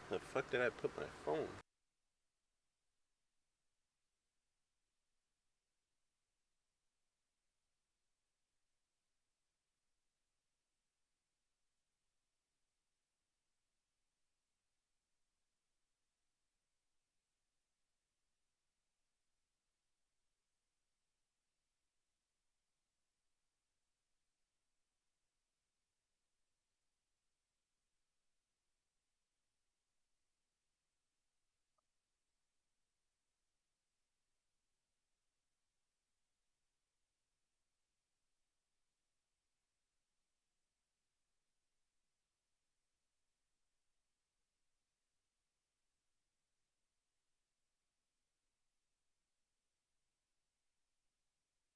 The fuck did I put my phone?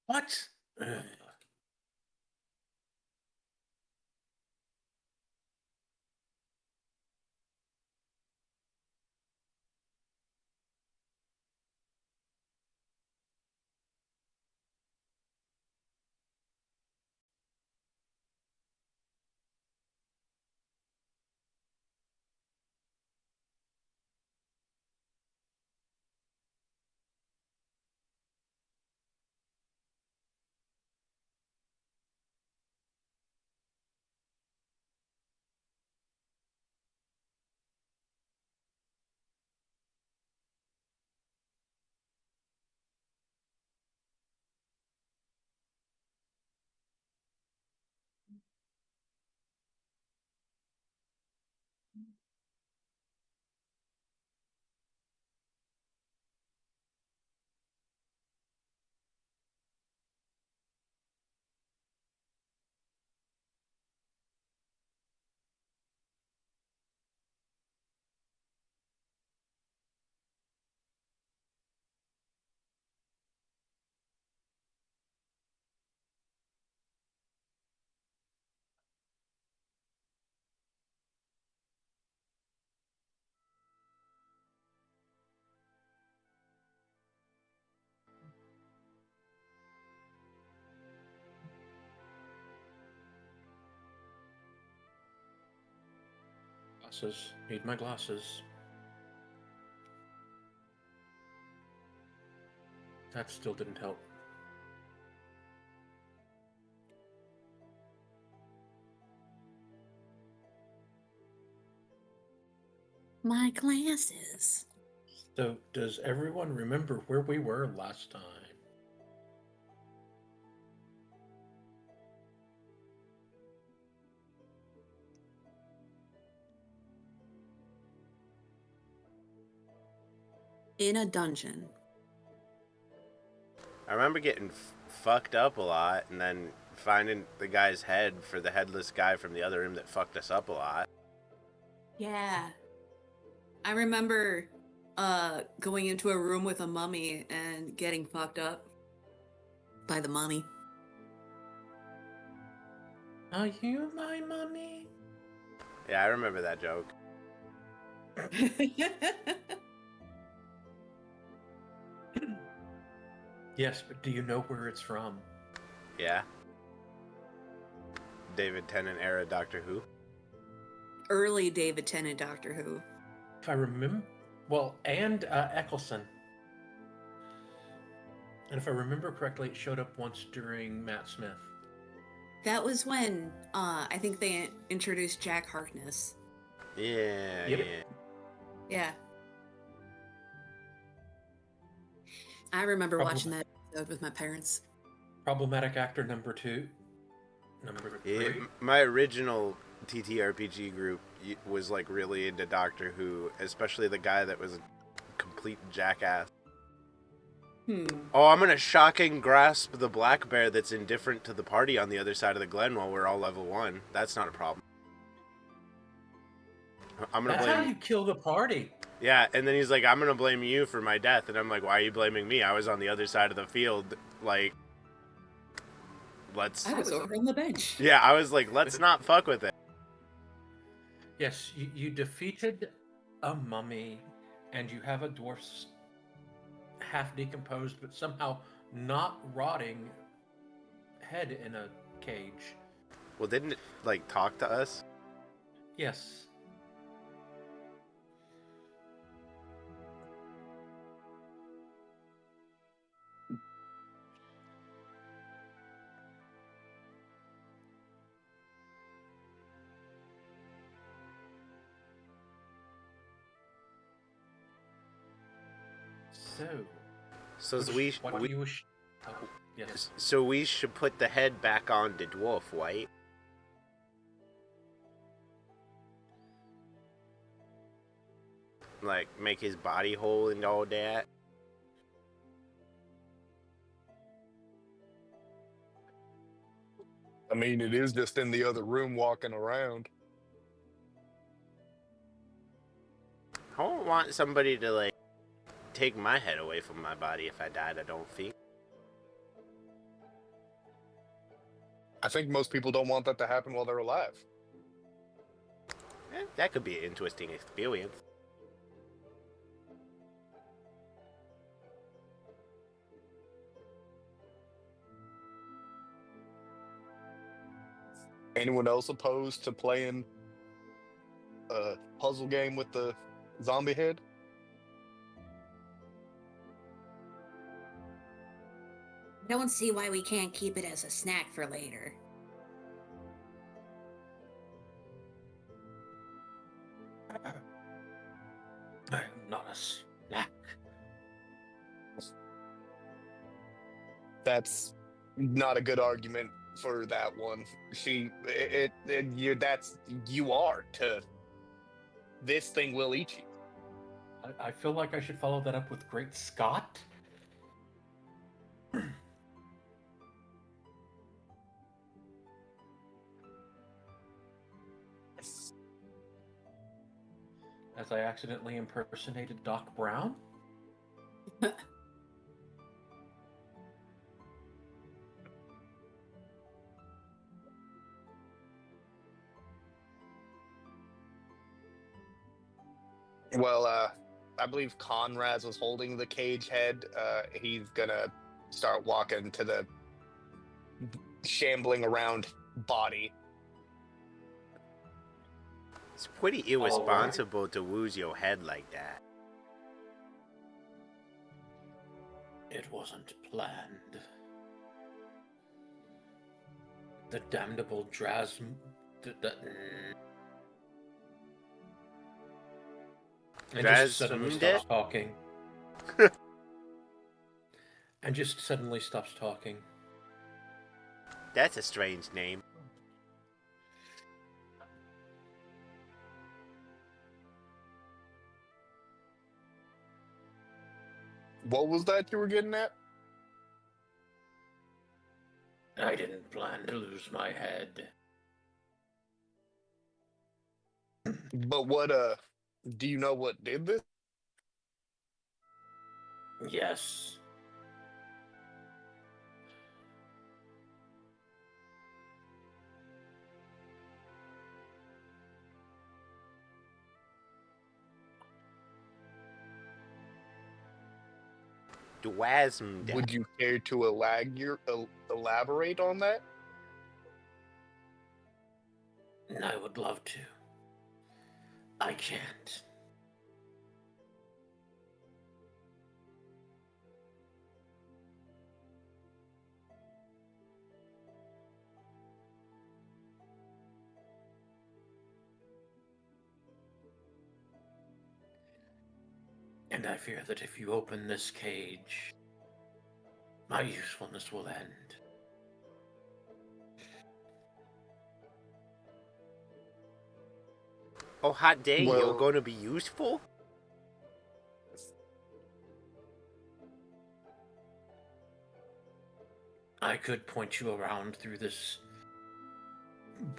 What? Glasses. Need my glasses. That still didn't help. My glasses. So, does everyone remember where we were last time? In a dungeon. I remember getting fucked up a lot and then finding the guy's head for the headless guy from the other room that fucked us up a lot. Yeah. I remember going into a room with a mummy and getting fucked up by the mummy. Are you my mummy? Yeah, I remember that joke. Yes, but do you know where it's from? Yeah. David Tennant era Doctor Who. Early David Tennant Doctor Who. If I remember, well, and Eccleston. And if I remember correctly, it showed up once during Matt Smith. That was when I think they introduced Jack Harkness. Yeah, Yep. yeah. Yeah. I remember watching that episode with my parents. Problematic actor number 2. Number 3. Yeah, my original TTRPG group was like really into Doctor Who, especially the guy that was a complete jackass. Oh, I'm gonna shocking grasp the black bear that's indifferent to the party on the other side of the glen while we're all level 1. That's not a problem. I'm gonna That's blame. how you kill the party. Yeah, and then he's like, I'm gonna blame you for my death, and I'm like, why are you blaming me? I was on the other side of the field. Like, let's. I was over on the bench. Yeah, I was like, let's not fuck with it. Yes, you defeated a mummy, and you have a dwarf half decomposed, but somehow not rotting head in a cage. Well, didn't it like talk to us? Yes. So yes. So we should put the head back on the dwarf, right? Like, make his body whole and all that. I mean, it is just in the other room walking around. I don't want somebody to, like, take my head away from my body if I died, I don't think. I think most people don't want that to happen while they're alive. That could be an interesting experience. Anyone else opposed to playing a puzzle game with the zombie head? I don't see why we can't keep it as a snack for later. Not a snack. That's not a good argument for that one. You are to. This thing will eat you. I feel like I should follow that up with Great Scott. As I accidentally impersonated Doc Brown. Well, I believe Conraz was holding the cage head. He's gonna start walking to the shambling around body. It's pretty irresponsible to lose your head like that. It wasn't planned. The damnable Drasm... And just suddenly stops talking. And just suddenly stops talking. That's a strange name. What was that you were getting at? I didn't plan to lose my head. But what, do you know what did this? Yes. Dwasm. Would you care to elaborate on that? I would love to. I can't. And I fear that if you open this cage, my usefulness will end. Oh, hot day, you're going to be useful? I could point you around through this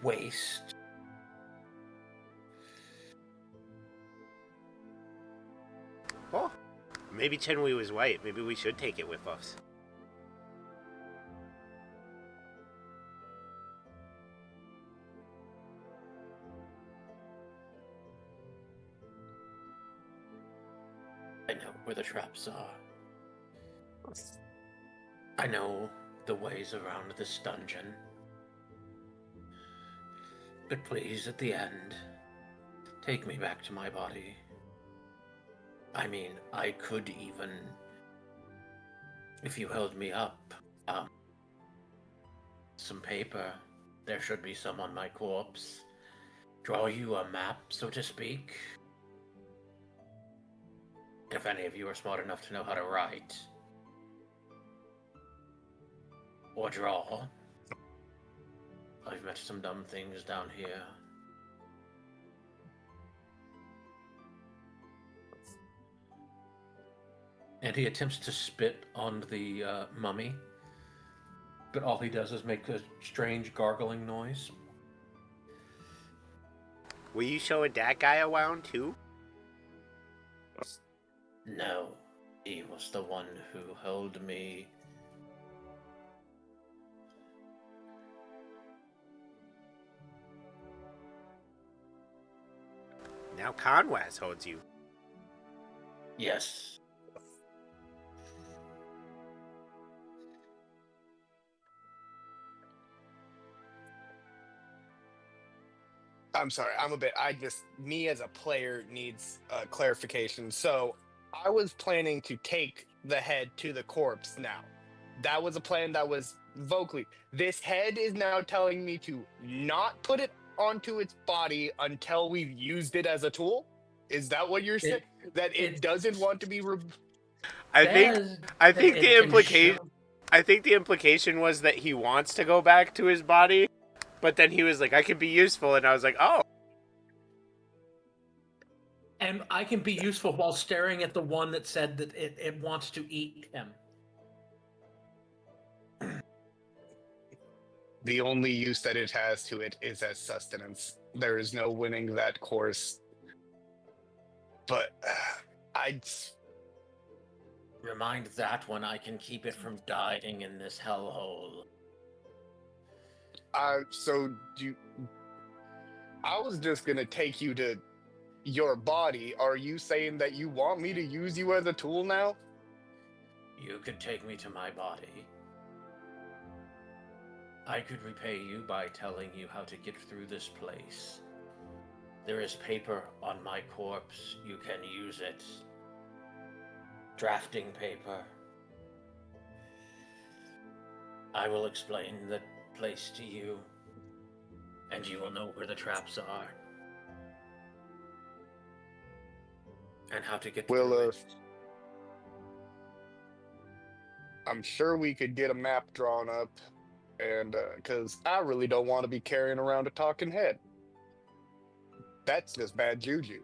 waste. Oh, maybe Chenwei was right. Maybe we should take it with us. I know where the traps are. I know the ways around this dungeon. But please, at the end, take me back to my body. I mean, I could even, if you held me up, some paper, there should be some on my corpse. Draw you a map, so to speak. If any of you are smart enough to know how to write or draw, I've met some dumb things down here. And he attempts to spit on the mummy, but all he does is make a strange gargling noise. Were you showing that guy around too? No, he was the one who held me. Now Conwas holds you. Yes. I'm sorry, me as a player needs clarification. So I was planning to take the head to the corpse now. That was a plan that was vocally. This head is now telling me to not put it onto its body until we've used it as a tool? Is that what you're saying? That it doesn't want to be... I think the implication was that he wants to go back to his body, but then he was like, I could be useful, and I was like, oh. And I can be useful while staring at the one that said that it wants to eat him. The only use that it has to it is as sustenance. There is no winning that course. But I'd... Remind that one I can keep it from dying in this hellhole. So I was just gonna take you to your body. Are you saying that you want me to use you as a tool now? You could take me to my body. I could repay you by telling you how to get through this place. There is paper on my corpse. You can use it. Drafting paper. I will explain the place to you, and you will know where the traps are. And how to get through it. I'm sure we could get a map drawn up, and because I really don't want to be carrying around a talking head. That's just bad juju.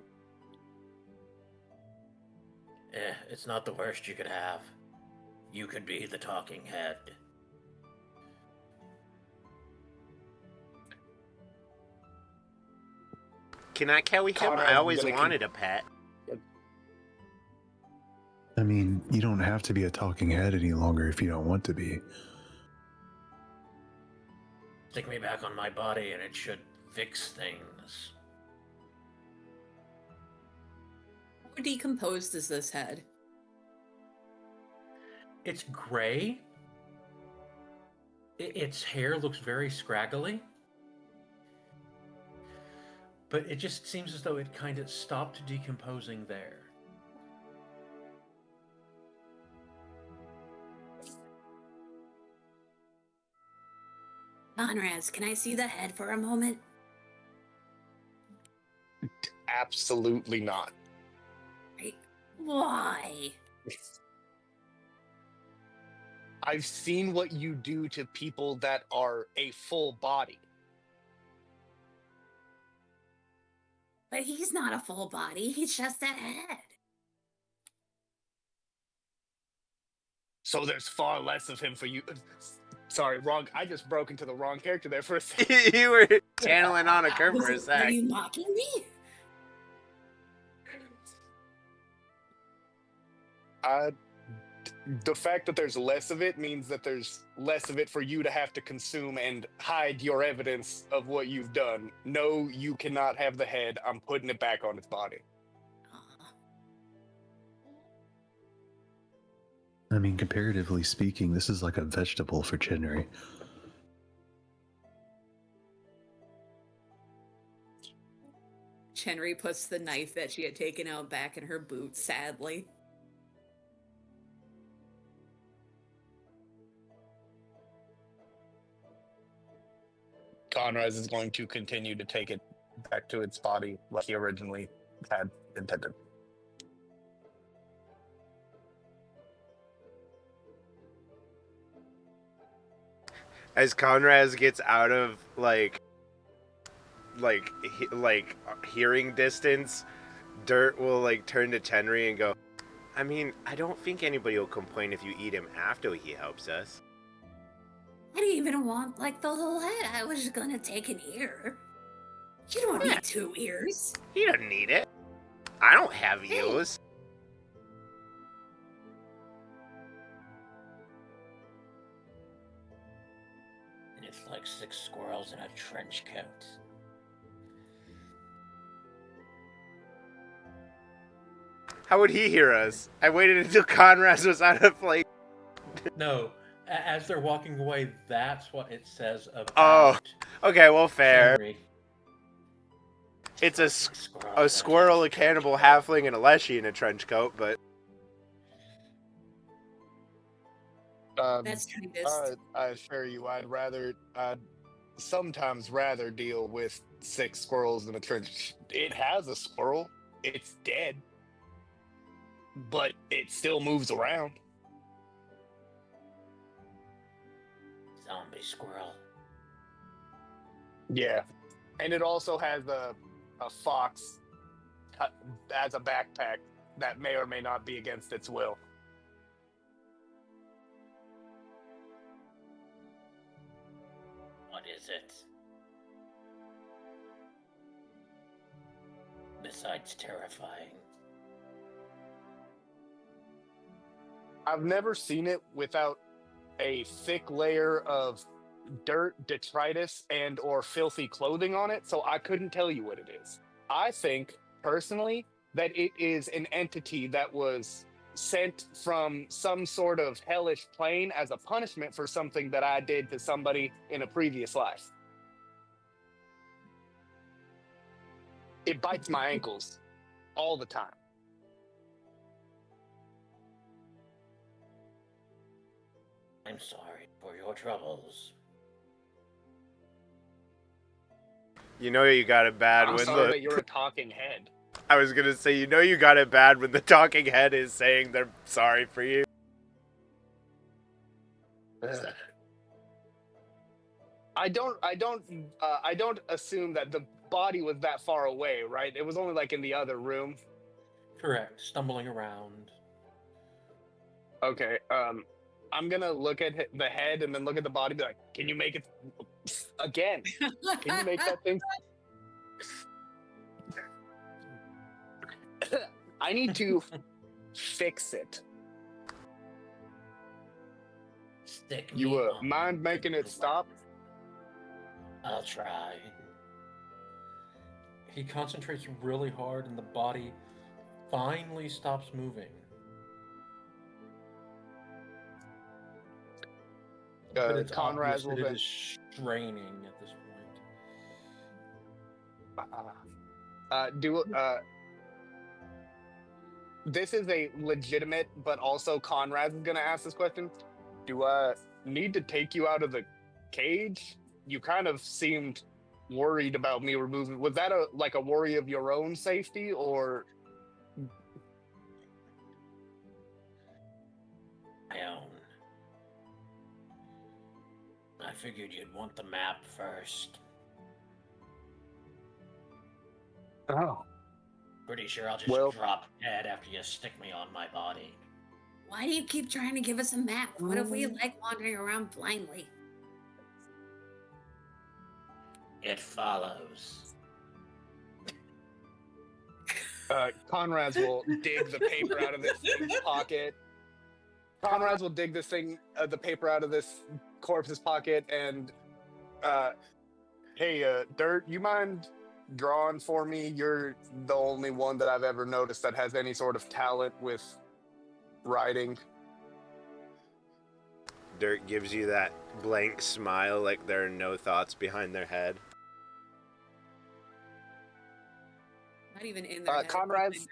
It's not the worst you could have. You could be the talking head. Can I carry him? I always wanted a pet. I mean, you don't have to be a talking head any longer if you don't want to be. Stick me back on my body and it should fix things. How decomposed is this head? It's gray. Its hair looks very scraggly. But it just seems as though it kind of stopped decomposing there. Conraz, can I see the head for a moment? Absolutely not. Why? I've seen what you do to people that are a full body. But he's not a full body. He's just that head. So there's far less of him for you. Sorry, wrong. I just broke into the wrong character there for a second. You were channeling on a curve for a Are sec. you mocking me? The fact that there's less of it means that there's less of it for you to have to consume and hide your evidence of what you've done. No, you cannot have the head. I'm putting it back on its body. I mean, comparatively speaking, this is like a vegetable for Chinry. Chenry puts the knife that she had taken out back in her boot, sadly. Conraz is going to continue to take it back to its body like he originally had intended. As Conraz gets out of hearing distance, Dirt will like turn to Tenry and go, I mean, I don't think anybody will complain if you eat him after he helps us. I didn't even want like the whole head. I was just gonna take an ear. You don't need 2 ears. He doesn't need it. I don't have Hey. ears. It's like 6 squirrels in a trench coat. How would he hear us? I waited until Conraz was out of like. No, as they're walking away, that's what it says about. Oh, okay, well, fair. Henry. It's a squirrel, a cannibal, halfling, and a leshy in a trench coat, but. That's kindest. I assure you, I'd sometimes rather deal with 6 squirrels in a trench. It has a squirrel. It's dead. But it still moves around. Zombie squirrel. Yeah. And it also has a fox as a backpack that may or may not be against its will. What is it? Besides terrifying. I've never seen it without a thick layer of dirt, detritus, and or filthy clothing on it, so I couldn't tell you what it is. I think, personally, that it is an entity that was sent from some sort of hellish plane as a punishment for something that I did to somebody in a previous life. It bites my ankles all the time. I'm sorry for your troubles. You know you got it bad I'm when sorry the. that you're a talking head. I was gonna say, you know you got it bad when the talking head is saying they're sorry for you. I don't assume that the body was that far away, right? It was only like in the other room. Correct. Stumbling around. Okay. I'm gonna look at the head and then look at the body. Be like, can you make it again? Can you make that thing? I need to fix it. Stick You me on mind making it stop? I'll try. He concentrates really hard and the body finally stops moving. But it's Conrad obvious will that it then. is straining at this point. This is a legitimate, but also Conrad is gonna ask this question. Do I need to take you out of the cage? You kind of seemed worried about me removing. Was that a worry of your own safety, or? My own. I figured you'd want the map first. Oh. Pretty sure I'll just drop dead after you stick me on my body. Why do you keep trying to give us a map? What if we like wandering around blindly? It follows. Conrad will dig the paper out of this thing's pocket. Conrad will dig this thing, the paper out of this corpse's pocket, and hey, Dirt, you mind drawing for me? You're the only one that I've ever noticed that has any sort of talent with writing. Dirt gives you that blank smile, like there are no thoughts behind their head. Not even in their head. Conrad's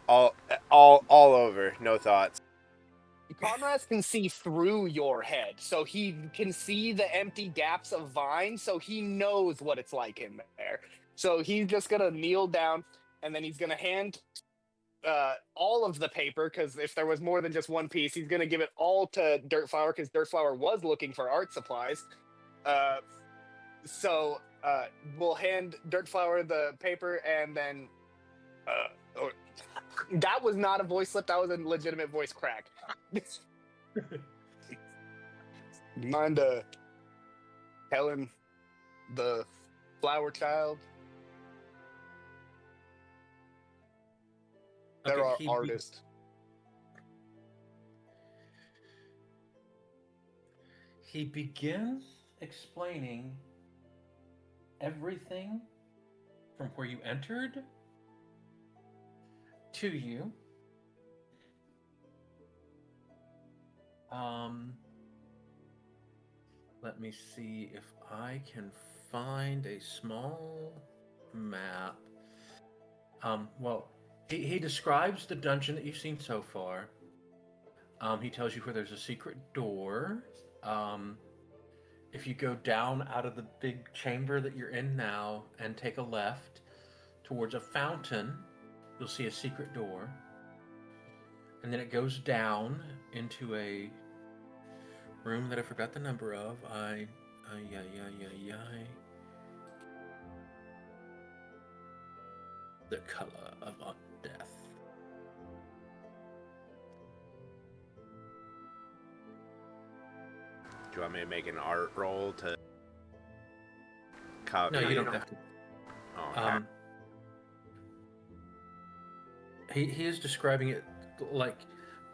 all over, no thoughts. Conrad can see through your head, so he can see the empty gaps of vine, so he knows what it's like in there. So he's just gonna kneel down, and then he's gonna hand all of the paper, because if there was more than just one piece, he's going to give it all to Dirtflower, because Dirtflower was looking for art supplies. So we'll hand Dirtflower the paper, and then that was not a voice slip. That was a legitimate voice crack. Mind telling the flower child there are artists. He begins explaining everything from where you entered to you. Let me see if I can find a small map. Well, he describes the dungeon that you've seen so far. He tells you where there's a secret door. If you go down out of the big chamber that you're in now and take a left towards a fountain, you'll see a secret door. And then it goes down into a room that I forgot the number of. The color of death. Do you want me to make an art roll to No, you don't have to. Oh, okay. He is describing it like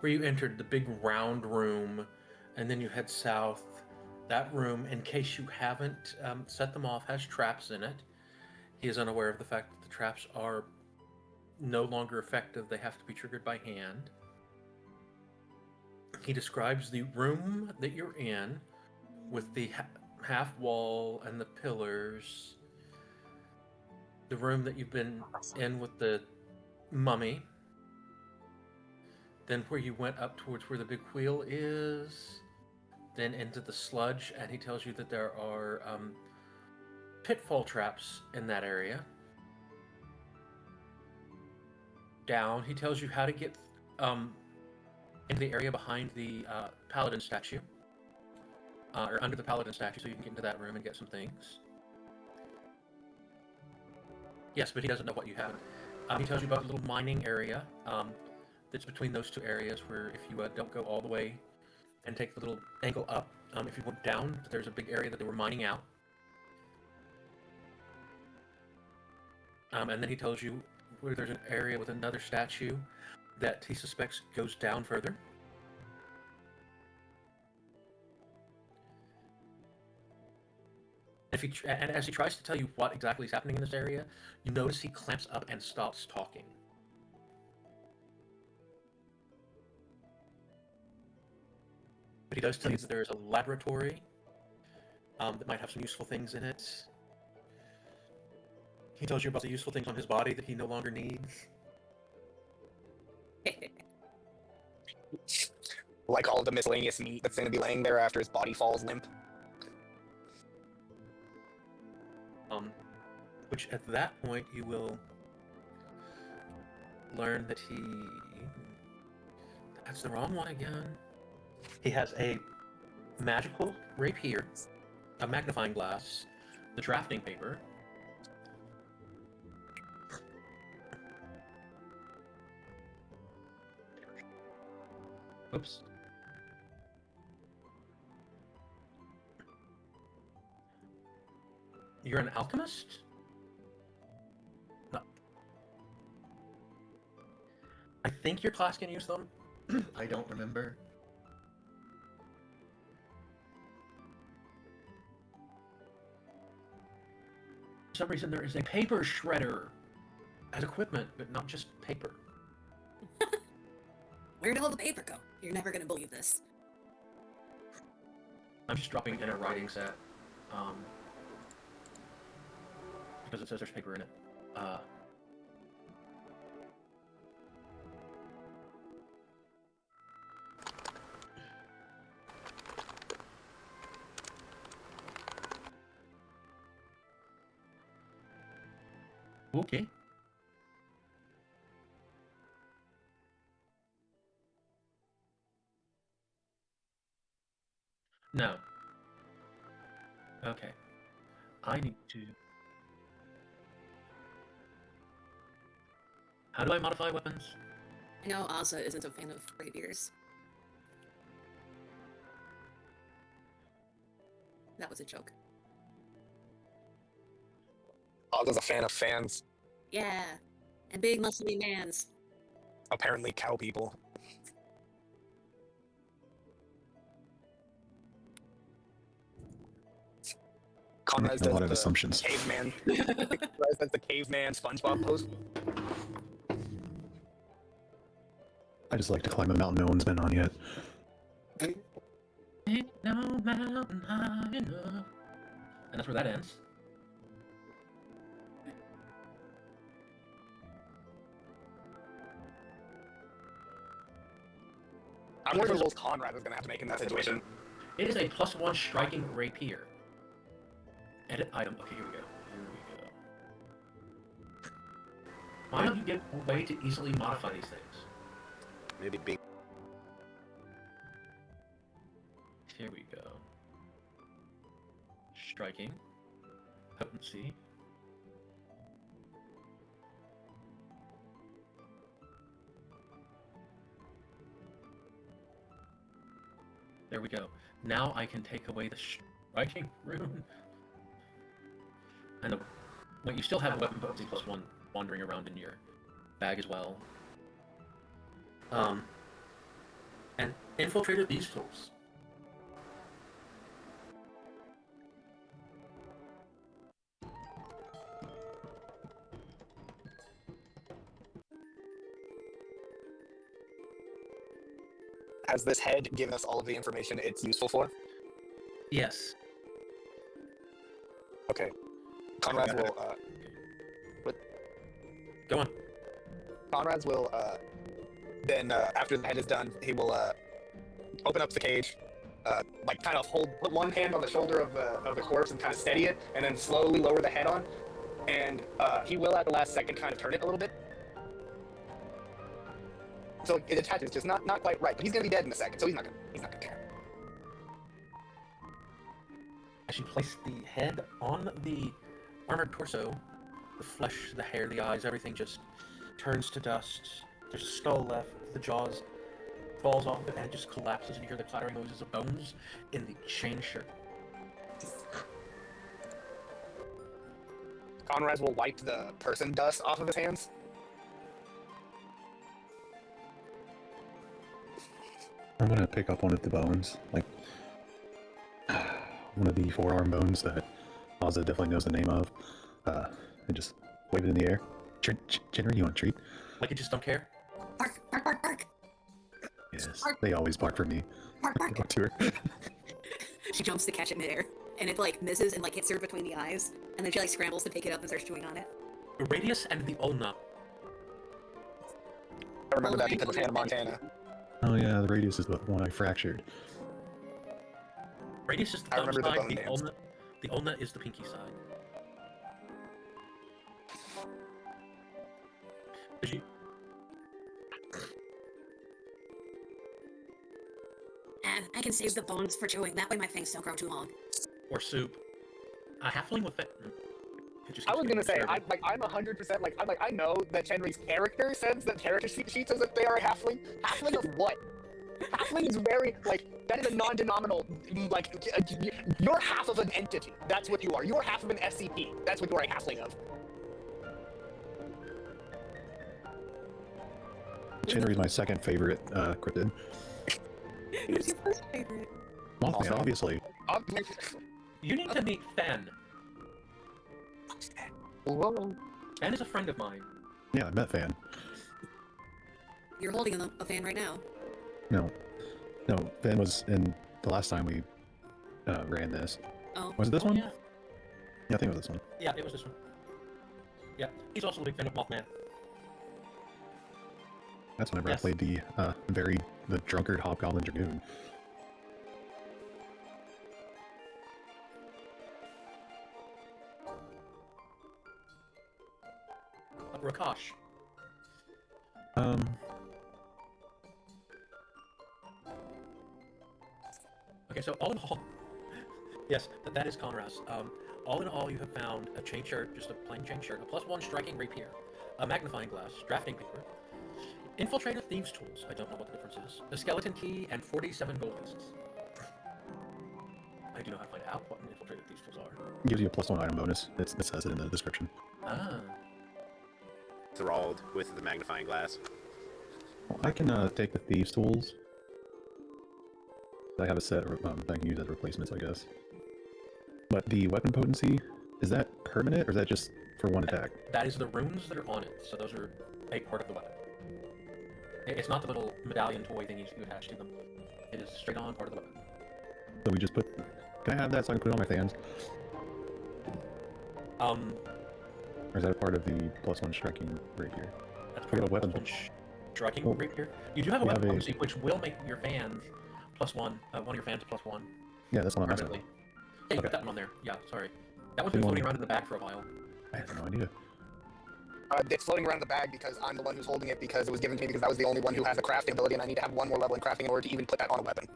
where you entered the big round room, and then you head south. That room, in case you haven't set them off, has traps in it. He is unaware of the fact that the traps are no longer effective. They have to be triggered by hand. He describes the room that you're in with the half wall and the pillars. The room that you've been in with the mummy. Then where you went up towards where the big wheel is. Then into the sludge, and he tells you that there are pitfall traps in that area. Down, he tells you how to get into the area behind the paladin statue, or under the paladin statue, so you can get into that room and get some things. Yes, but he doesn't know what you have. He tells you about a little mining area that's between those two areas, where if you don't go all the way and take the little angle up, if you went down, there's a big area that they were mining out. And then he tells you where there's an area with another statue that he suspects goes down further. And as he tries to tell you what exactly is happening in this area, you notice he clamps up and stops talking. But he does tell you that there is a laboratory that might have some useful things in it. He tells you about the useful things on his body that he no longer needs. Like all the miscellaneous meat that's going to be laying there after his body falls limp. Which at that point you will learn that that's the wrong one again. He has a magical rapier, a magnifying glass, the drafting paper, oops. You're an alchemist? No. I think your class can use them. I don't remember. For some reason there is a paper shredder as equipment, but not just paper. Where did all the paper go? You're never gonna believe this. I'm just dropping in a writing set. Because it says there's paper in it. Okay. No. Okay. I need to... How do I modify weapons? I know Asa isn't a fan of rapiers. That was a joke. Oz's a fan of fans. Yeah. And big muscly mans. Apparently, cow people. Conrad A does lot of the assumptions. caveman. Conrad does the caveman SpongeBob pose. I just like to climb a mountain no one's been on yet. Ain't no mountain high enough. And that's where that ends. I'm wondering what roles Conrad is going to have to make in that situation. It is a +1 striking rapier. Edit item. Okay, here we go. Here we go. Why don't you get a way to easily modify these things? Maybe being. Here we go. Striking. Potency. There we go. Now I can take away the striking rune. And wait, you still have a weapon potency +1 wandering around in your bag as well. And infiltrated these tools. Has this head given us all of the information it's useful for? Yes. Okay. Conrad's will, Go on. Conrad's will, then, after the head is done, he will, open up the cage, like, kind of put one hand on the shoulder of the corpse and kind of steady it, and then slowly lower the head on, and, he will, at the last second, kind of turn it a little bit. So it attaches, just not quite right, but he's gonna be dead in a second, so he's not gonna care. As you place the head on the armored torso, the flesh, the hair, the eyes, everything just turns to dust. There's a skull left, the jaws falls off, and it just collapses, and you hear the clattering noises of bones in the chain shirt. Conrad will wipe the person dust off of his hands. I'm gonna pick up one of the bones, like one of the forearm bones that Ozza definitely knows the name of, and just wave it in the air. Jenner, you want a treat? Like you just don't care? Bark, bark, bark, bark. Yes, they always bark for me. Bark, bark. Talk to her. She jumps to catch it midair, and it like misses and like hits her between the eyes, and then she like scrambles to pick it up and starts chewing on it. The Radius and the Ulna. I remember that because of Hannah Montana. Oh yeah, the radius is the one I fractured. Radius is the I thumb remember the side, bone dance. the Ulna is the pinky side. Did you... I can save the bones for chewing. That way my fangs don't grow too long. Or soup. A halfling with it. I was gonna say, I'm 100% I know that Chenry's character says that character sheet says that they are a halfling. Halfling of what? Halfling is very, that is a non-denominal, you're half of an entity. That's what you are. You're half of an SCP. That's what you are a halfling of. Chenry's my second favorite cryptid. Who's your first favorite? Mothman, obviously. You need to meet Fen. Fen is a friend of mine. Yeah, I met Fan. You're holding a fan right now. No, Fan was in the last time we ran this. Oh. Was it this one? Yeah. Yeah, I think it was this one. Yeah, it was this one. Yeah, he's also a big fan of Mothman. That's whenever Yes. I played the drunkard Hobgoblin Dragoon. Rakash. Okay, so all in all, yes, that is Conras. All in all, you have found a chain shirt, just a plain chain shirt, a +1 striking rapier, a magnifying glass, drafting paper, infiltrator thieves' tools. I don't know what the difference is. A skeleton key and 47 gold pieces. I do know how to find out what an infiltrator thieves' tools are. It gives you a +1 item bonus. It says it in the description. Ah. Enthralled with the magnifying glass. Well, I can take the thieves' tools. I have a set that I can use as replacements, I guess. But the weapon potency, is that permanent or is that just for one attack? That is the runes that are on it, so those are a part of the weapon. It's not the little medallion toy thingies you attach to them. It is straight on part of the weapon. So we just put. Can I have that so I can put it on my fans? Or is that a part of the +1 striking rapier? That's I part got of a weapon. Striking Well, rapier. You do have a we weapon have a- potency, which will make your fans +1. One of your fans +1. Yeah, that's what I'm asking. Permanently. Yeah, you Okay. got that one on there. Yeah, sorry. That one's been floating around in the bag for a while. I have no idea. It's floating around in the bag because I'm the one who's holding it because it was given to me because I was the only one who has the crafting ability and I need to have one more level in crafting in order to even put that on a weapon.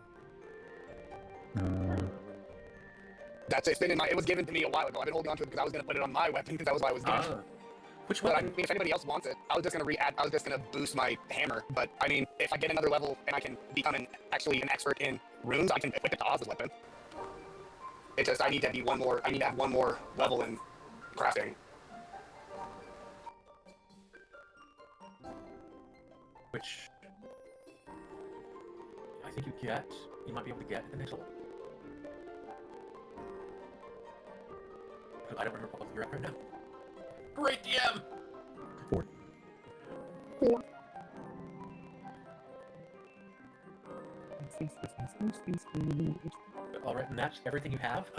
That's it. It was given to me a while ago. I've been holding on to it because I was going to put it on my weapon because that was why I was given it. Which But I weapon? mean, if anybody else wants it, I was just gonna boost my hammer. But I mean, if I get another level and I can become actually an expert in runes, I can equip it to Oz's weapon. It's just I need to have one more level in crafting. Which I think you might be able to get at the next level. But I don't remember what level you're at right now. Great DM! 4. Alright, and that's everything you have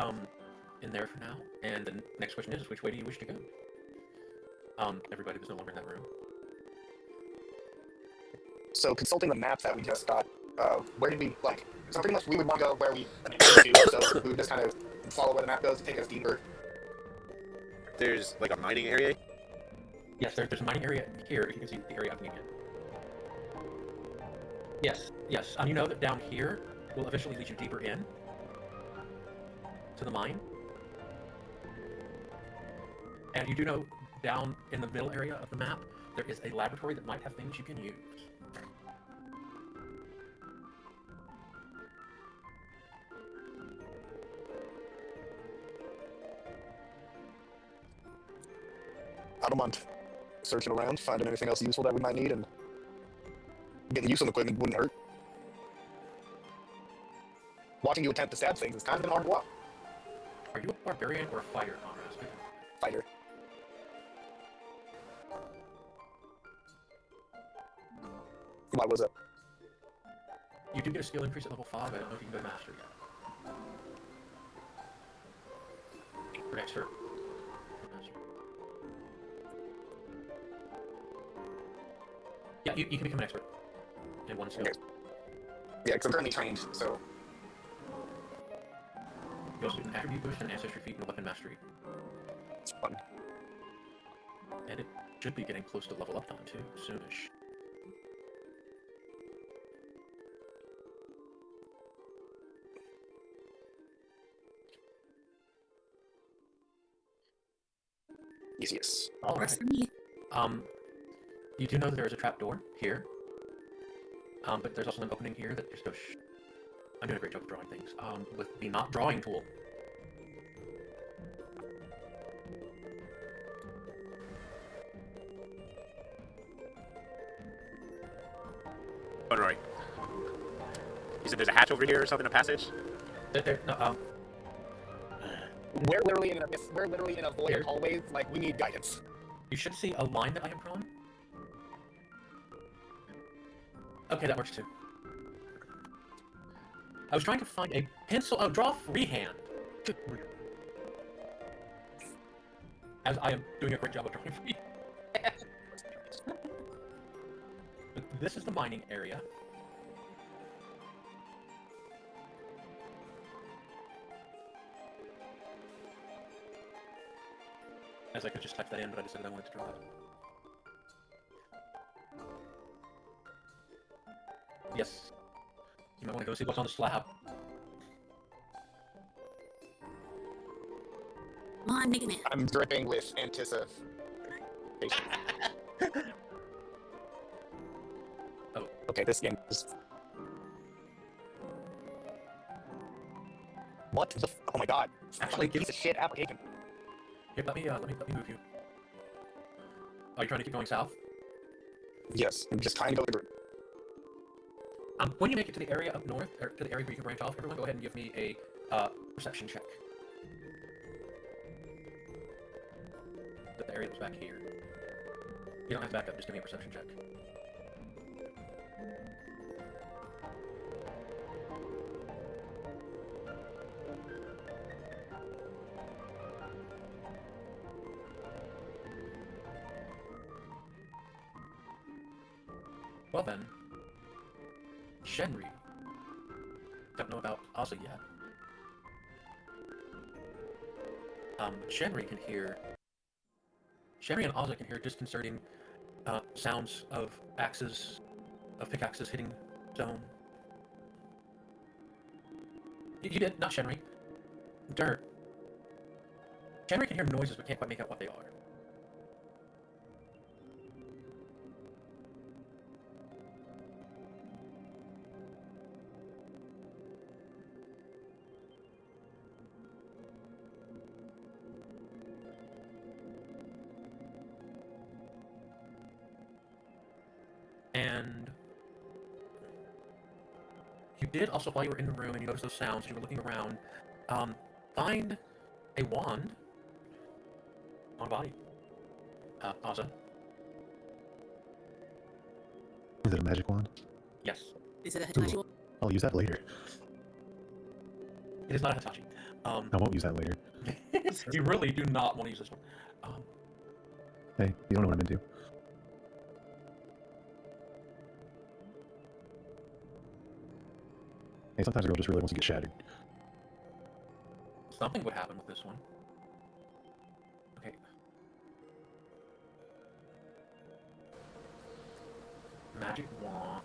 in there for now. And the next question is, which way do you wish to go? Everybody was no longer in that room. So consulting the map that we just got, where did we like? So pretty much we would want to go where we to. So we would just kind of follow where the map goes, take us deeper. There's like a mining area. Yes, there's a mining area here, if you can see the area I'm looking at. Yes. You know that down here will eventually lead you deeper in to the mine. And you do know down in the middle area of the map, there is a laboratory that might have things you can use. I don't mind searching around, finding anything else useful that we might need, and getting useful equipment wouldn't hurt. Watching you attempt to stab things is kind of an hard walk. Are you a barbarian or a fighter, Conrad? Fighter. Why was it? You do get a skill increase at level 5, I don't know if you can go master yet. Or expert. Master. Yeah, you can become an expert in one skill. Okay. Yeah, because I'm currently trained, so. You also get an attribute boost, an ancestry feat, and a weapon mastery. It's fun. And it should be getting close to level up time too, soonish. Yes. All Works right. for me. You do know that there is a trap door here. But there's also an opening here that just goes. I'm doing a great job of drawing things. With the not drawing tool. Oh, right. You said there's a hatch over here or something, a passage? No, We're literally in an abyss. We're literally in a void Here. of hallways. Like, we need guidance. you should see a line that I have drawn. Okay, that works too. I was trying to find a pencil. Oh, draw freehand. Good grief. As I am doing a great job of drawing freehand. But this is the mining area. As I could just type that in, but I decided I wanted to draw it. Yes. You might want to go see what's on the slab. Come on, make it, man. I'm dripping with anticipation. Oh. Okay, this game is... What the oh my god. Actually, piece of shit application. Here, let me move you. Are you trying to keep going south? Yes, I'm just trying to go through. When you make it to the area up north, or to the area where you can branch off, everyone go ahead and give me a perception check. The area that's back here. You don't have to back up, just give me a perception check. Well then, Shenri. Don't know about Ozzy yet. Shenri can hear. Shenri and Ozzy can hear disconcerting sounds of pickaxes hitting stone. You did, not Shenri. Dirt. Shenri can hear noises but can't quite make out what they are. And you did also, while you were in the room and you noticed those sounds, you were looking around, find a wand on a body. Ozza. Is it a magic wand? Yes. Is it a Hitachi one? I'll use that later. It is not a Hitachi. I won't use that later. You really do not want to use this one. Hey, you don't know what I'm into. Hey, sometimes a girl just really wants to get shattered. Something would happen with this one. Okay. Magic wand.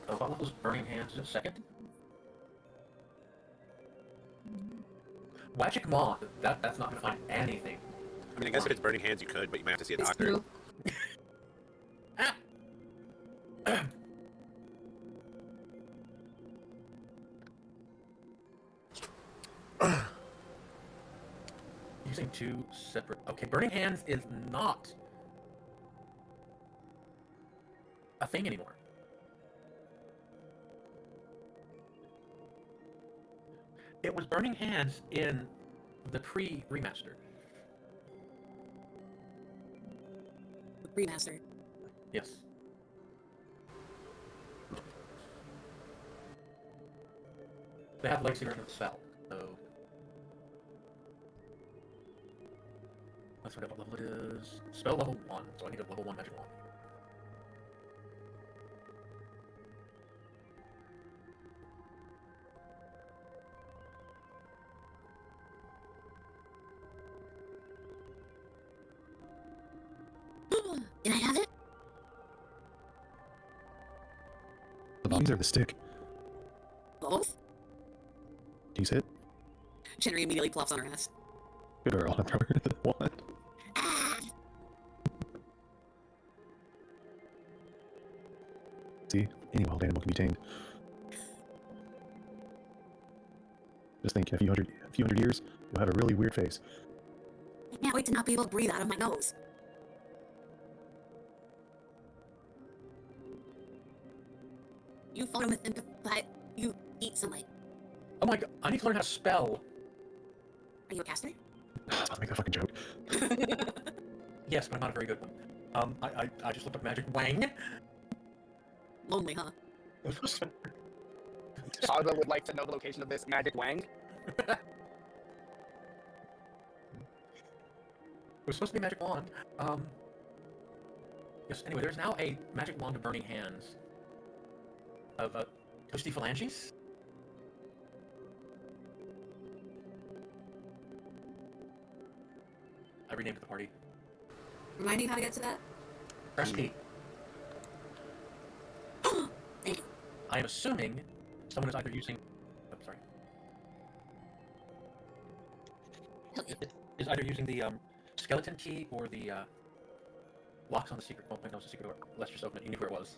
What level's burning hands in a second? Magic wand. That's not gonna find anything. I mean, I guess if it's burning hands, you could, but you might have to see a It's doctor. true. Using two separate. Okay, burning hands is not a thing anymore. It was burning hands in the pre-remaster. Remaster. Yes. They have legacy version of the spell, so let's forget what level it is. Spell level 1, so I need a level 1 magic wand. Can I have it? The bodies or the stick? Both? Do you see it? Shenri immediately plops on her ass. Good girl. I'm probably the wand. See, any wild animal can be tamed. Just think, in a few hundred years, you'll have a really weird face. I can't wait to not be able to breathe out of my nose. You photosynthesize. You eat sunlight. Oh my god, I need to learn how to spell. Are you a caster? I'll make that fucking joke. Yes, but I'm not a very good one. I just looked up magic wang. Lonely, huh? Saga would like to know the location of this magic wang. It was supposed to be magic wand. Yes, anyway, there's now a magic wand of burning hands. Of, toasty phalanges? I renamed it the party. Remind you how to get to that? Press P. Thank you. I am assuming someone is either using... Oh, sorry. Hell yeah. is either using the skeleton key or the locks on the secret. Well, wait, no, it's a secret door. Let's just open it. You knew where it was.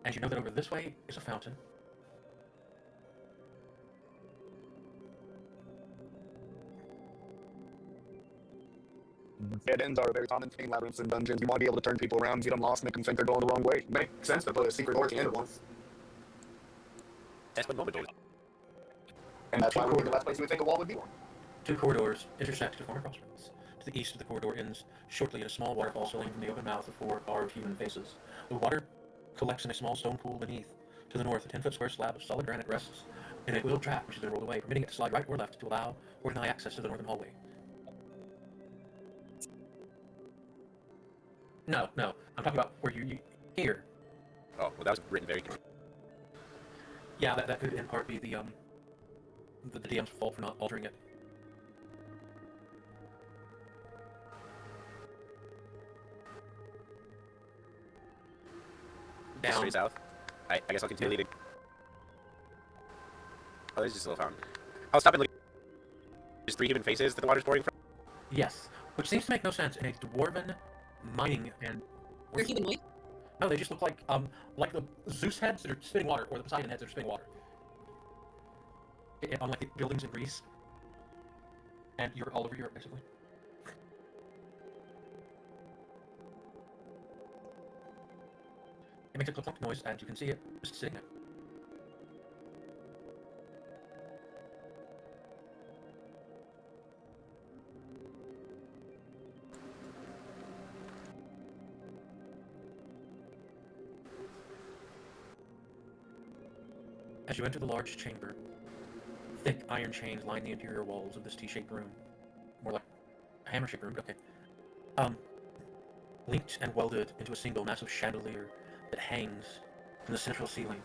And you know that over this way is a fountain. Dead ends are a very common thing, labyrinths and dungeons. You want to be able to turn people around, get them lost, make them think they're going the wrong way. Makes sense to put a secret door at the end of one. That's what normal doors. And that's why we're the last place you would think a wall would be one. 2 corridors intersect to form a crossroads. To the east of the corridor ends shortly in a small waterfall spilling from the open mouth of 4 carved human faces. The water collects in a small stone pool beneath. To the north, a 10-foot square slab of solid granite rests in a wheeled trap which has been rolled away, permitting it to slide right or left to allow or deny access to the northern hallway. No, I'm talking about where you here. Oh, well, that was written very clearly. Yeah, that could in part be the DM's fault for not altering it. Down. Straight south. I guess I'll continue leading. Oh, there's just a little fountain. I'll stop and look. There's 3 human faces that the water's pouring from. Yes, which seems to make no sense in a dwarven mining and. They're humanoid? No, they just look like the Zeus heads that are spitting water, or the Poseidon heads that are spitting water. On like the buildings in Greece. And you're all over Europe, basically. It makes a click-clunk noise, and you can see it just sitting there. As you enter the large chamber, thick iron chains line the interior walls of this T-shaped room. More like a hammer-shaped room, but okay. Linked and welded into a single massive chandelier that hangs from the central ceiling.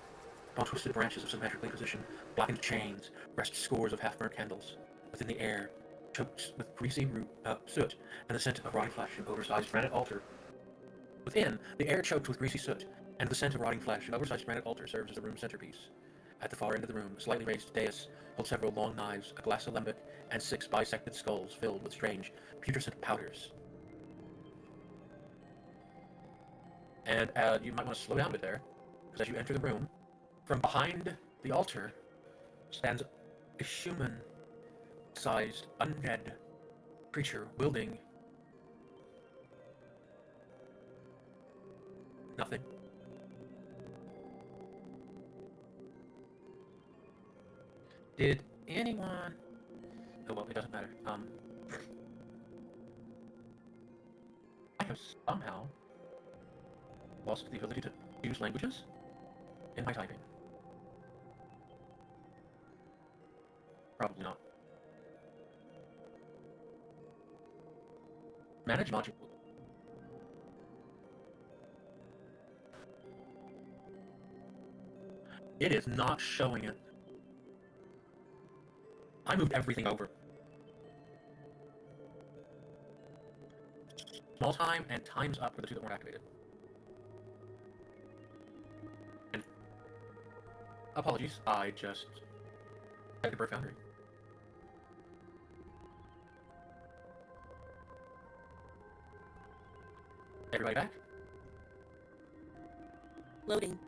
On twisted branches of symmetrically positioned blackened chains rest scores of half-burnt candles. Within the air, choked with greasy soot and the scent of rotting flesh, an oversized granite altar. Within, the air choked with greasy soot and the scent of rotting flesh, an oversized granite altar serves as the room's centerpiece. At the far end of the room, a slightly raised dais holds several long knives, a glass alembic, and 6 bisected skulls filled with strange, putrescent powders. And you might want to slow down a bit there, because as you enter the room, from behind the altar stands a human-sized, undead creature wielding nothing. Did anyone... Oh, well, it doesn't matter. I have somehow lost the ability to use languages in my typing. Probably not. Manage module. It is not showing it. I moved everything over. Small time and times up were the 2 that weren't activated. And apologies, I just checked the bird foundry. Everybody back? Loading.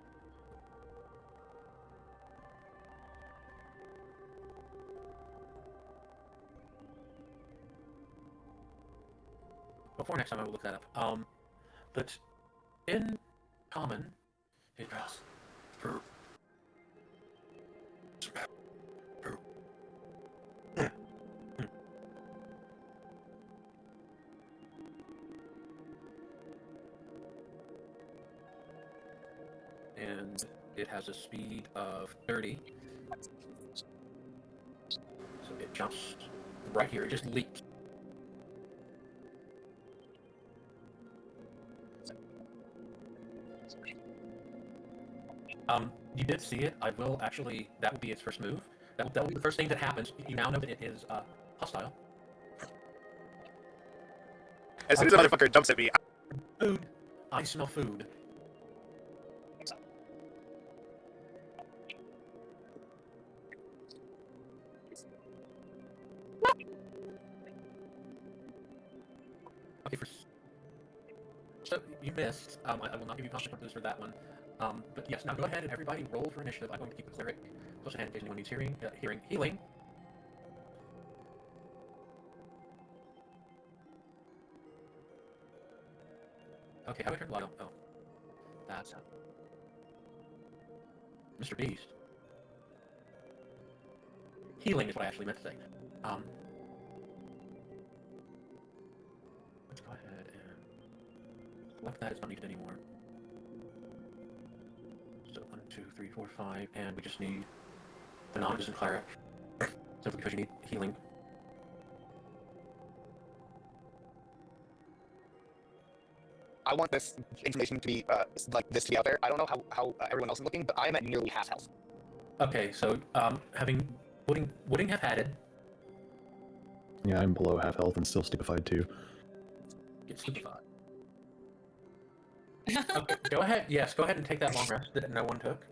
Before next time I will look that up. But in common, it goes. And it has a speed of 30. So it jumps right here. It just leaped. You did see it. I will actually, that will be its first move. That will be the first thing that happens. You now know that it is hostile. As soon as the motherfucker jumps at me, Food. I smell food. Okay, so you missed. I will not give you consequences for that one. But yes, now go ahead and everybody roll for initiative. I'm going to keep the cleric close at hand in case anyone needs healing. Okay, how do I turn blood on? Oh, that's how. Mr. Beast. Healing is what I actually meant to say. Let's go ahead and select that. It's not needed anymore. So 1, 2, 3, 4, 5, and we just need the non-existent cleric. Simply because you need healing. I want this information to be like this to be out there. I don't know how everyone else is looking, but I'm at nearly half health. Okay, so having Wooding have had it. Yeah, I'm below half health and still stupefied too. Get stupefied. Okay, go ahead. Yes, go ahead and take that long rest that no one took.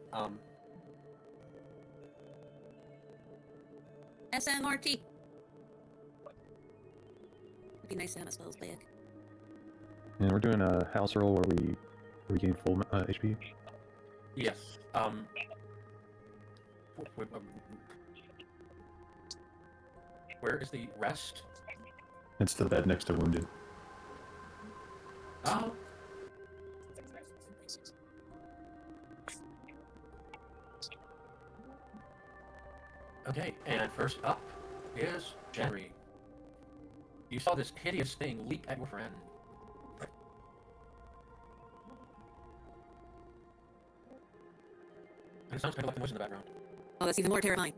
SMRT. It'd be nice to have my spells back. And we're doing a house roll where we regain full HP. Yes. Where is the rest? It's the bed next to wounded. Oh. Okay, and first up is Jenry. You saw this hideous thing leap at your friend. And it sounds kind of like the noise in the background. Oh, that's even more terrifying.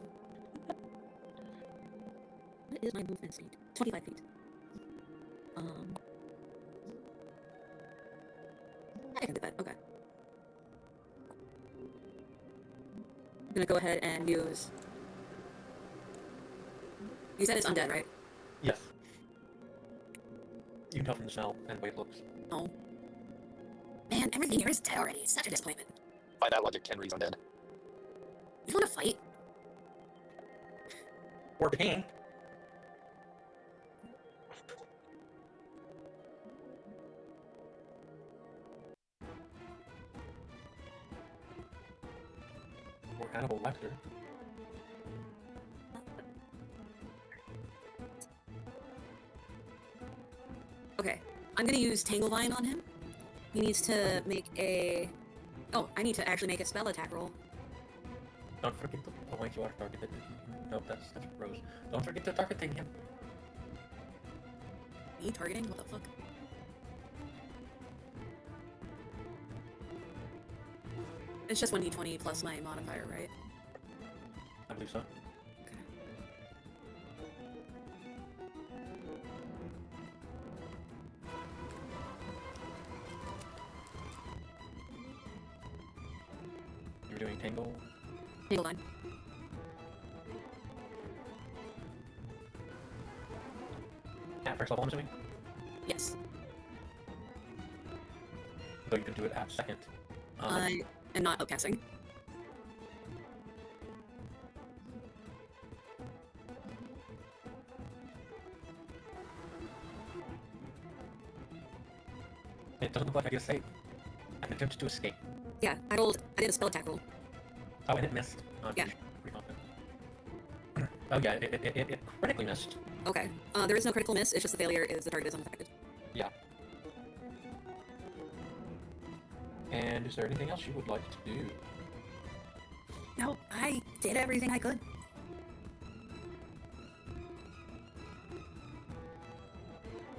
What is my movement speed? 25 feet. I can do that. Okay. I'm gonna go ahead and use. You said it's undead, right? Yes. You can tell from the smell and the way it looks. Oh. Man, everything here is dead already. It's such a disappointment. By that logic, Henry's undead. You want to fight? Or pink. Or Hannibal Lecter. Okay. I'm gonna use Tanglevine on him. He needs to make a. Oh, I need to actually make a spell attack roll. Don't forget the point you are targeted. Nope, that's Rose. Don't forget to targeting him. Me targeting? What the fuck? It's just 1d20 plus my modifier, right? I believe so. Okay. You're doing Tangle. Tanglevine. At first level, I'm assuming? Yes. Though you can do it at second. I am not outcasting. It doesn't look like I get a save. I can attempt to escape. Yeah, I did a spell attack roll. Oh, and it missed. Yeah. Pretty confident. Oh yeah, it critically missed. Okay. There is no critical miss, it's just the failure is the target is unaffected. Yeah. And is there anything else you would like to do? No, I did everything I could.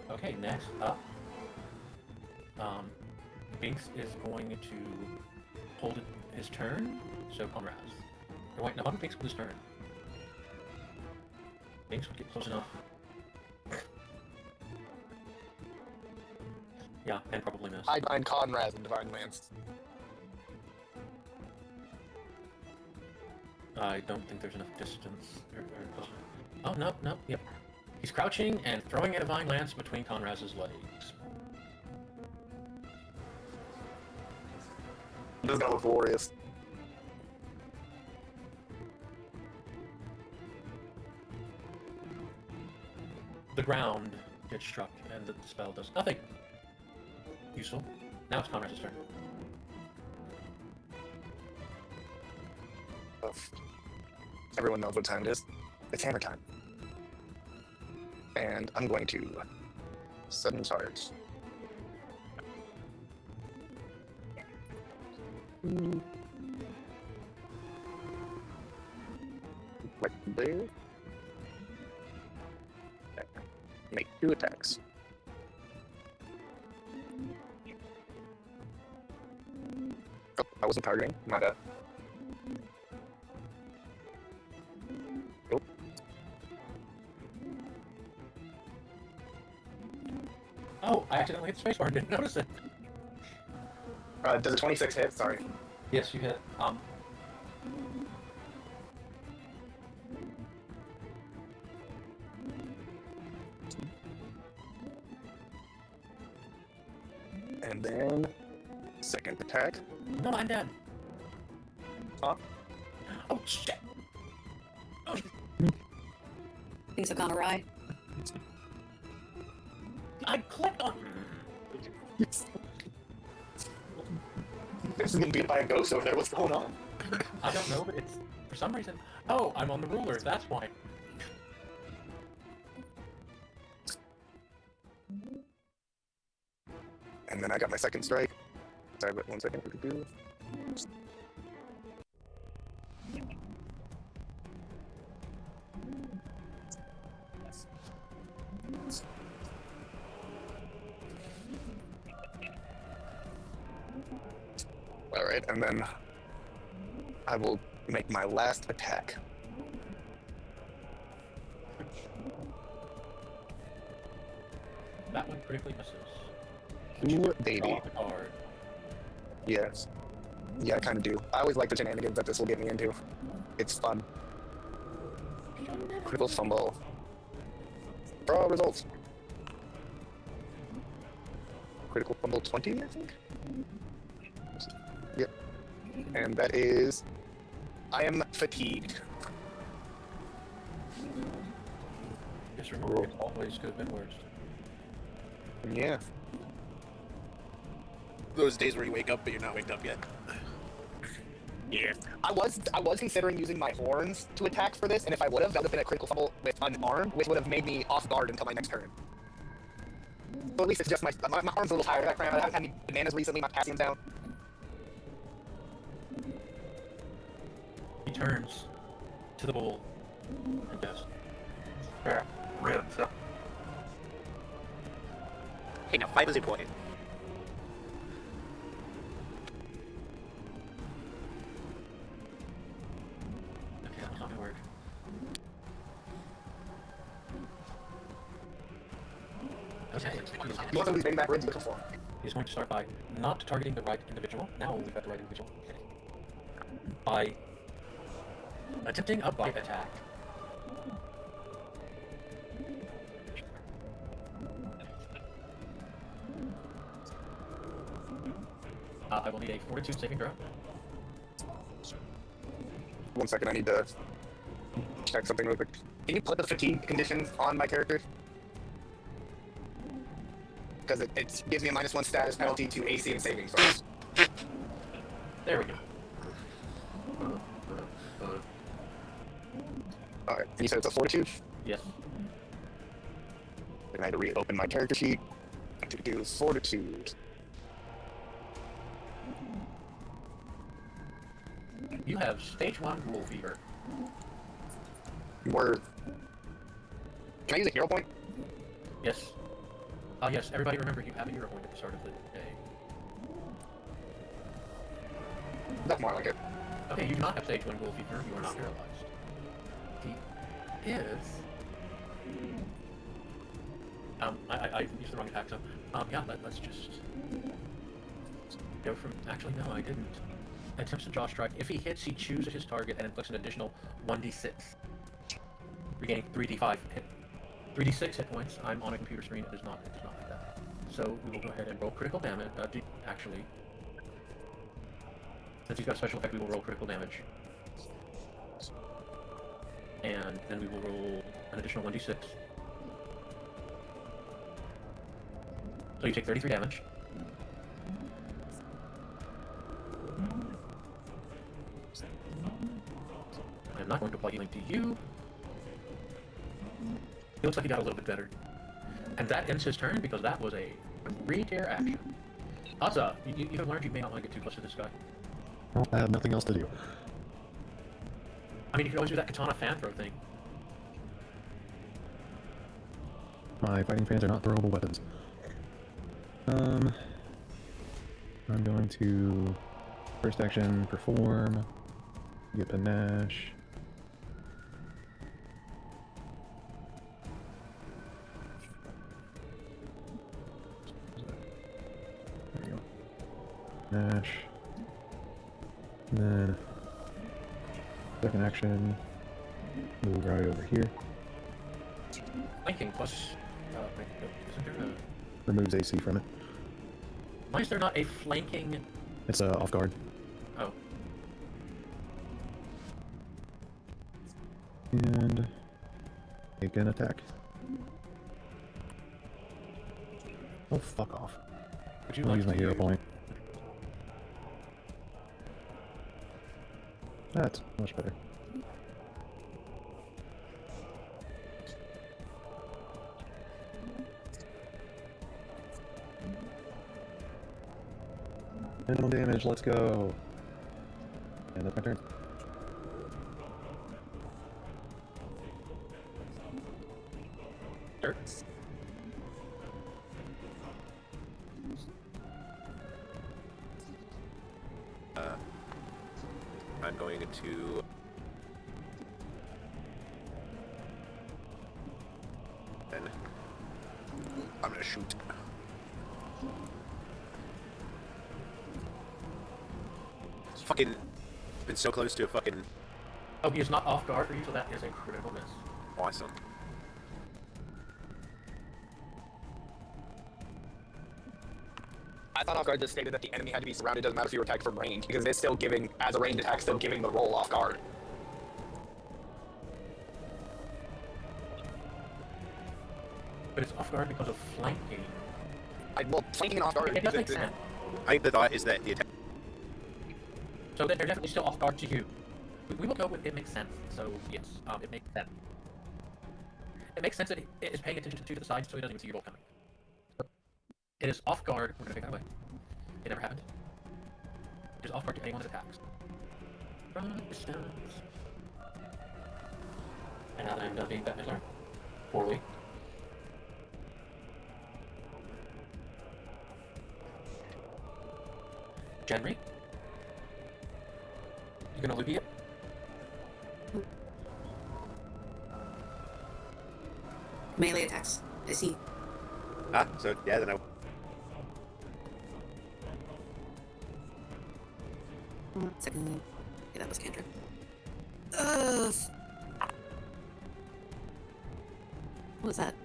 Okay, next up, Binks is going to hold his turn. So Conraz. Or wait, no, how did Binks hold his turn? Binks would get close enough. Yeah, and probably miss. I bind Conrad and Divine Lance. I don't think there's enough distance. Oh, no, yep. He's crouching and throwing a Divine Lance between Conraz's legs. This is gonna look glorious. The ground gets struck, and the spell does nothing. Useful. Now it's Conrad's turn. Oh. Everyone knows what time it is. It's hammer time. And I'm going to sudden charge. Right there. Make 2 attacks. Oh, I wasn't targeting. My bad. Oh. Oh, I accidentally hit the spacebar and didn't notice it. Does a 26 hit? Sorry. Yes, you hit. And then second attack. No, I'm dead. Huh? Oh, shit. Things have gone awry. I clicked on. This is getting beat by a ghost over there. What's going on? I don't know, but it's for some reason. Oh, I'm on the ruler. That's why. And then I got my second strike. Sorry, but 1 second. Alright, and then I will make my last attack. That one critically misses. Ooh, baby. Draw the card. Yes. Yeah, I kind of do. I always like the shenanigans that this will get me into. It's fun. Critical fumble. Draw results. Critical fumble 20, I think? Yep. And that is... I am fatigued. Just remember, it always could have been worse. Yeah. Those days where you wake up but you're not waked up yet. Yeah. I was considering using my horns to attack for this, and if I would have, that would have been a critical fumble with unarmed, which would have made me off guard until my next turn. So at least it's just my arm's a little tired. I haven't had any bananas recently, my potassium's down. He turns to the bull and goes, Hey, now 5 is important. okay, that's not gonna work. Okay, Most of these back ribs looking for. he's going to start by not targeting the right individual. Now we've got the right individual. By attempting a bite attack. I will need a fortitude saving throw. 1 second, I need to check something real quick. Can you put the fatigue conditions on my character? Because it gives me a -1 status penalty to AC and saving throws. There we go. Alright, and you said it's a fortitude? Yes. Then I had to reopen my character sheet to do fortitude. You have stage 1 ghoul fever. Word. Can I use a hero point? Yes. Yes, everybody remember you have a hero point at the start of the day. That's more like it. Okay, you do not have stage 1 ghoul fever, you are not paralyzed. He is... I used the wrong attack, so... yeah, let's just... go from... Actually, no, I didn't. Attempts to jaw strike. If he hits, he chooses his target and inflicts an additional 1d6. Regaining 3d5 hit. 3d6 hit points. I'm on a computer screen, it does not like that. So we will go ahead and roll critical damage. Actually... Since he's got a special effect, we will roll critical damage. And then we will roll an additional 1d6. So you take 33 damage. I'm not going to apply healing to you. It looks like he got a little bit better. And that ends his turn because that was a re-tear action. Asa, you have learned you may not want to get too close to this guy. Well, I have nothing else to do. I mean, you can always do that katana fan throw thing. My fighting fans are not throwable weapons. I'm going to first action perform, get panache. There you go. Panache. And then second action, move right over here. Flanking plus. Isn't there a... Removes AC from it. Why is there not a flanking? It's off guard. Oh. And make an attack. Oh, fuck off. Would you I'll like use my to hero point. That's much better. Minimum damage, let's go. And that's my turn. Dirt. I'm going to... And I'm gonna shoot. It's fucking... Been so close to a fucking... Oh, he is not off guard for you, so that is a critical miss. Awesome. I thought off guard just stated that the enemy had to be surrounded. Doesn't matter if you were attacked from range, because it's still giving, as a ranged attack, still giving the roll off guard. But it's off guard because of flanking. Well, flanking and off guard. It does make sense. I think the thought is that the attack... So they're definitely still off guard to you. We will go with it makes sense. So yes, it makes sense. It makes sense that it is paying attention to the side, so he doesn't even see you both coming. It is off guard. We're gonna take that away. It never happened. It is off guard to anyone that attacks. From distance. And now that I'm done being Bette Midler, poorly. Genry? You gonna loopy it? Melee attacks. I see. Ah, so yeah, then I... Second. Okay, that was cantrip. What was that?